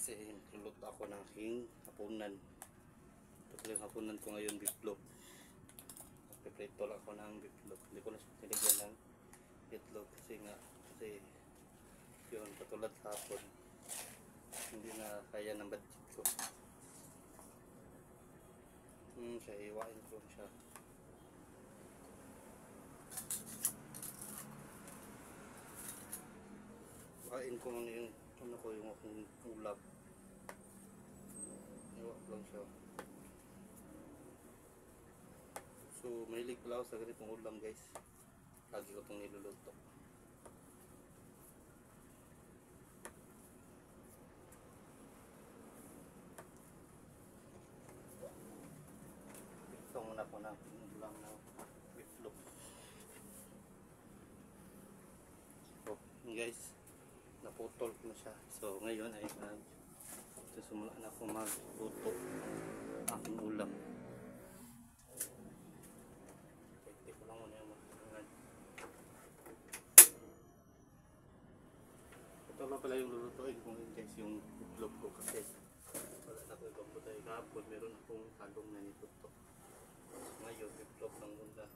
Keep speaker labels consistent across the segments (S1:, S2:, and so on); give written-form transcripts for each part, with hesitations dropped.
S1: guys, luluto ako ng aking hapunan. Ito yung hapunan ko ngayon, beefloaf. Piprito lang ako ng beefloaf. Hindi ko na siya tinigyan ng beefloaf kasi yun, katulad hapon hindi na kaya ng budget ko. Siya, iwain ko siya. Iwain ko muna yung yung akong ulap. Iwa ko lang siya. So, mahilig pala ako sa ganitong ulam guys. Lagi ko itong niluluto. Ito muna po na ulam na beefloaf. So, guys, naputol ko na siya. So, ngayon ay susumula na ako magluto aking ulam. Ito lang pala yung lulutuin kung guys yung beefloaf ko kasi wala na ko ibang butay. Kahapon meron akong halong na nituto. Ngayon beefloaf lang muna.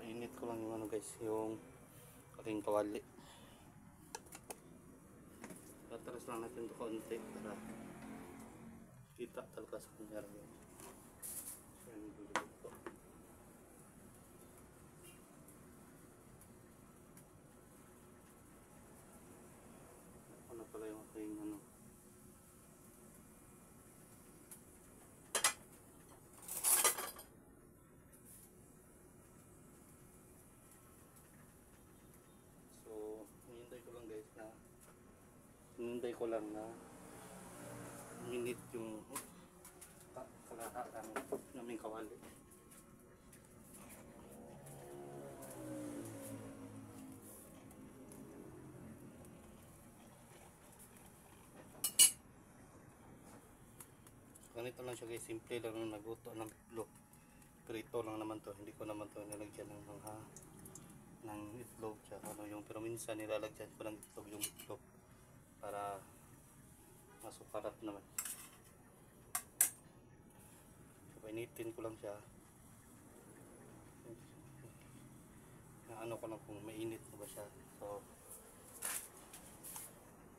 S1: Painit ko lang yung ano guys, yung aking kawali. Tataras lang natin ito kaunti para kita talaga sa kanya rin. So yung luluto. Ano pala yung aking ano. So, hinihintay ko lang guys na hinihintay ko lang na minute yung kalahatan naming kawali. Ganito lang siya guys, simple lang nung nagluto ng beefloaf. Prito lang naman to, hindi ko naman to nilagyan ng mga ng itlog siya, ano yung, pero minsan nilalagyan ko ng itlog yung beefloaf para masukarap naman. So, painitin ko lang siya. Ano ko lang kung mainit na ba siya. So,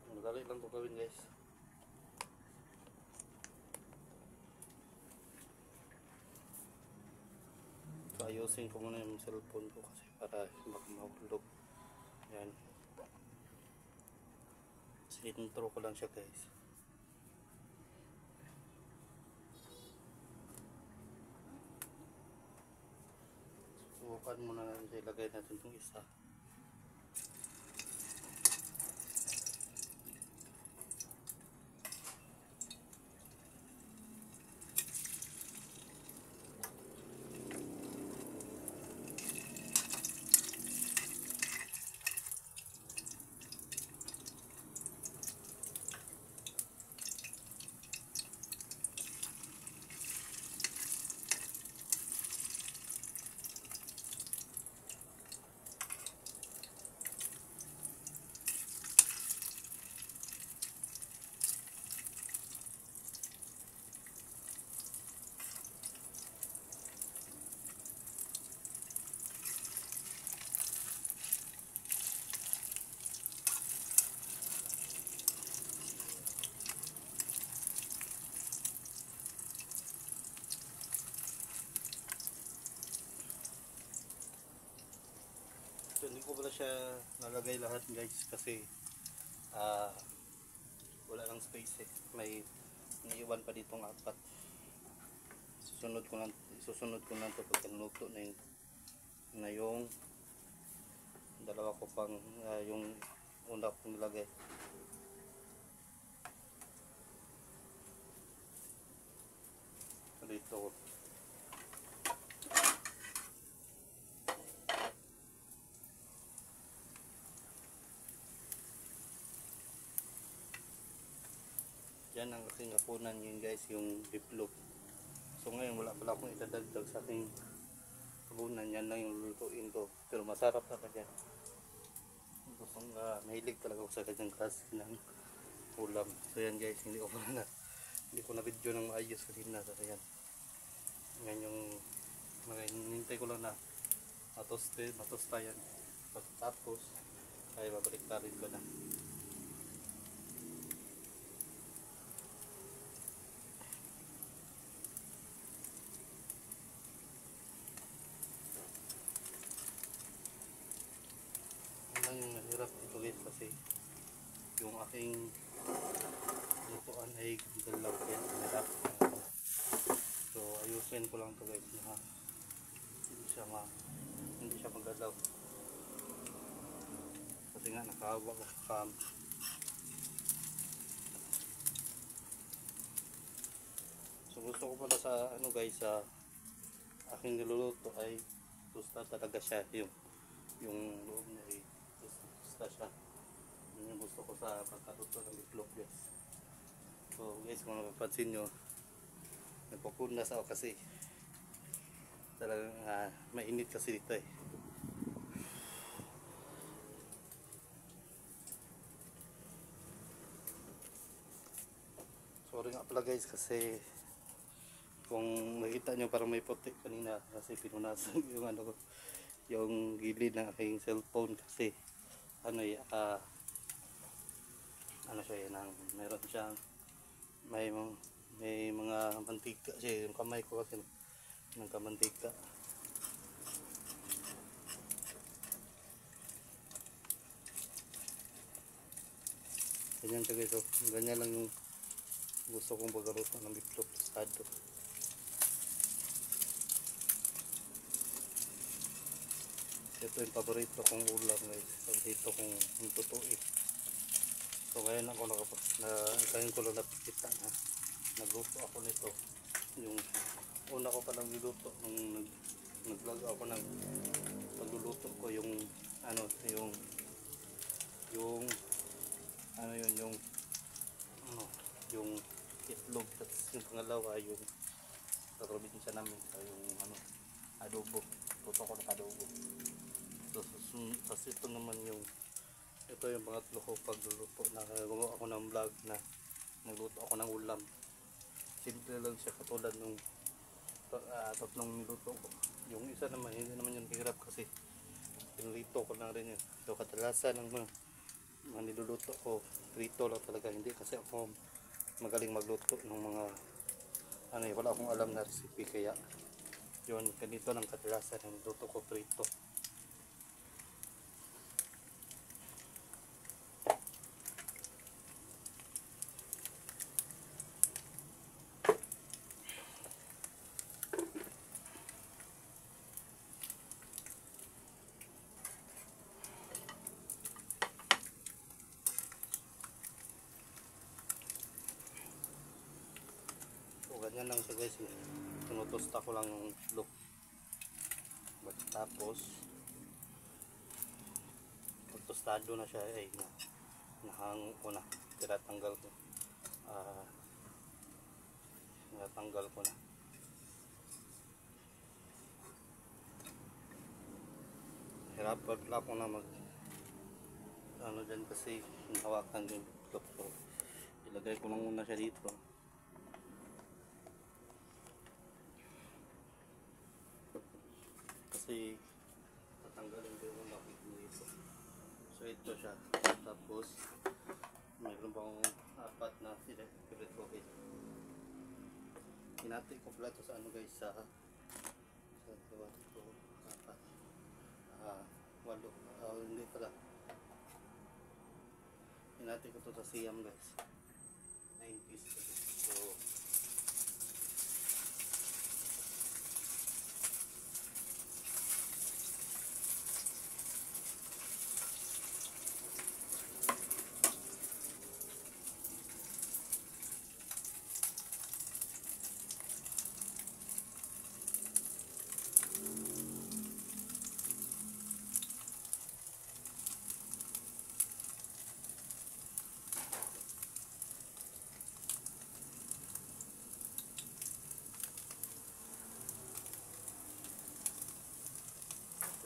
S1: madali lang ito gawin guys. So, ayusin ko muna yung cellphone ko kasi para baka mahulog. Yan. So, intro ko lang siya guys. Subukan muna natin, ilagay natin itong isa. So, hindi ko pala siya nalagay lahat guys kasi wala lang space eh. May naiwan pa ditong apat. Susunod ko lang to pag naluto na yung dalawa ko pang yung una kong nilagay. Dito yan ang aking hapunan yun guys, yung beefloaf. So ngayon wala pala akong itadagdag sa aking hapunan. Yan lang yung lulutuin ko, pero masarap na yan. gustong mahilig talaga ako sa kanyang klase ng ulam. So yan guys, hindi ko na video ng maayos kasi nasa yan. Yan yung hinintay ko lang na matosta yan. Pagkatapos ay babalik na rin ko na. Yan yung mahirap ito guys kasi yung aking lutuan ay galaw yan. Mahirap. So ayusin ko lang ito guys na hindi siya magalaw. Kasi nga nakahawak ko sa cam. So gusto ko pala sa guys, sa aking niluluto ay tusta talaga siya, yung loob niya ay tusta siya. Yun yung gusto ko sa pagkatuto ng bitlog guys. So guys, kung napapansin nyo, nagpupunas ako kasi talagang mainit kasi dito eh. Sorry nga pala guys kasi kung makita nyo parang may puti kanina kasi pinunasan yung yung gilid ng aking cellphone kasi siya meron siyang may mga mantika siya, yung kamay ko kasi nagkamantika. Ganyan siya guys, so ganyan lang yung gusto kong pagkaluto ng bitlog tostado. Ito yung paborito kong ulam guys, paborito kong tutuin. So ngayon ngayon ko lang napikita na nagluto ako nito. Yung una ko palang niluto nung nag-vlog ako ng pagluluto ko yung yung itlog, at yung pangalawa yung sa probinsya namin yung adobo. Tuto ko ng adobo. So ito naman yung pangatlo ko pagluluto na gumawa ako ng vlog na nagluto ako ng ulam. Simple lang siya katulad nung tatlong niluto ko. Yung isa naman hindi naman yung hirap kasi pinrito ko lang rin yun. So kadalasan ng mga niluluto ko prito lang talaga, hindi kasi ako magaling magluto ng mga wala akong alam na recipe, kaya yun ganito lang kadalasan ng niluto ko prito. Ganyan lang siya guys, tinutosta ko lang yung itlog. Tapos pag tostado na siya ay nahango ko na, tinatanggal ko na. Hirap ko na dyan kasi hinawakan yung itlog ko. Ilagay ko lang muna siya dito kasi tatanggalin ko yung lapit dito. So ito siya. Tapos mayroon pang apat na favorite ko guys. Hinati ko pala ito sa guys, sa apat, walo, hindi pala, hinati ko ito sa siyam guys, 9 pieces. So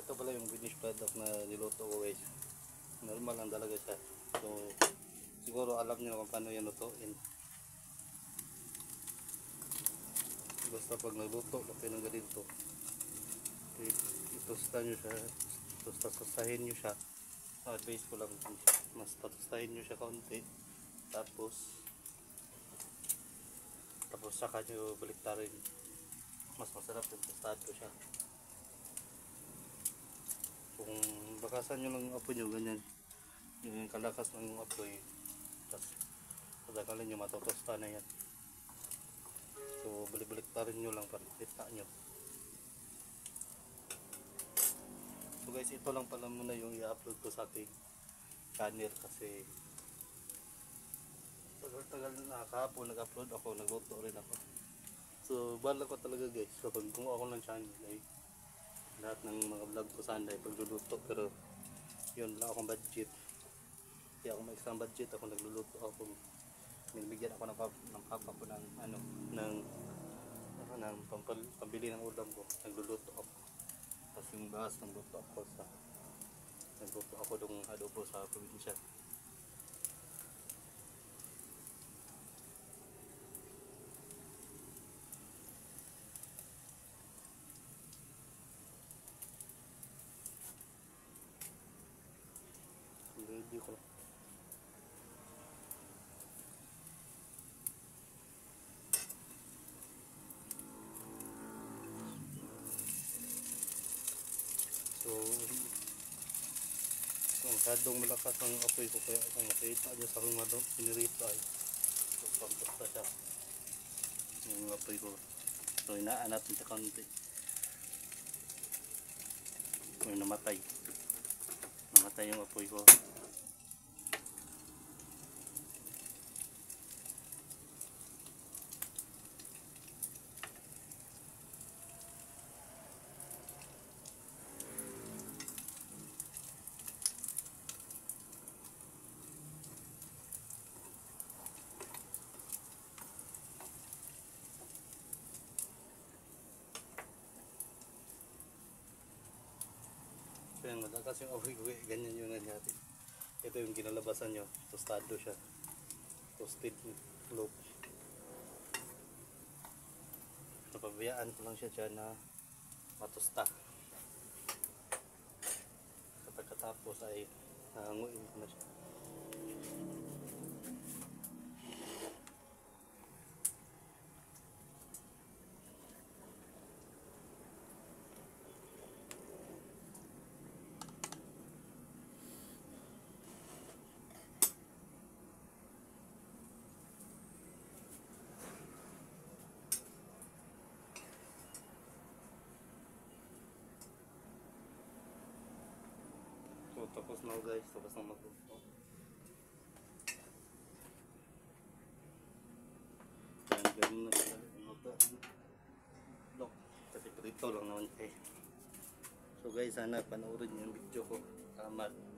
S1: ito pala yung finished product na niluto ko guys. normal lang talaga siya. So siguro alam niyo kung paano yan lutuin. Basta pag nagluto kayo ng ganito, itusta nyo siya, tustahin nyo siya. Advice ko lang, mas patustahin nyo siya kaunti, tapos saka nyo baliktarin. Mas masarap yung tostado siya. Kung bakasan nyo lang yung apoy nyo ganyan, yung kalakas ng yung apoy, tapos pagkakalin nyo matotosta na yan. So balik-baliktarin nyo lang para kita nyo. So guys, ito lang pala muna yung i-upload ko sa aking channel kasi tagal na kahapon nag-upload ako, nagluto rin ako. So bala ko talaga guys, kapag gumawa ako ng channel ay lahat ng mga vlog ko sana ay pagluluto, pero yun lang akong budget. Kaya ako may extra budget, ako nagluluto ako. Nagbigyan ako ng papa ko ng pambili ng ulam ko. Nagluluto ako. Tapos yung bahas nagluto ako ng adobo sa probinsya. Ready ko. So masyadong malakas ang apoy ko, kaya kung makita nyo sa aking madong pinirita ay pampusta siya yung apoy ko. So inaan natin siya kaunti. Kung namatay yung apoy ko. So yan, malakas yung apoy ko, ganyan yung nangyari. Ito yung kinalabasan nyo, tostado siya, toasted loaf. Napabayaan ko lang siya dyan na matosta. Sa pagkatapos ay nanganguin ko na siya. So tapos na guys, tapos na magluto. Ganun na siya. Look, kasi prito lang naman eh. So guys, sana panoorin niyo yung video ko. Salamat.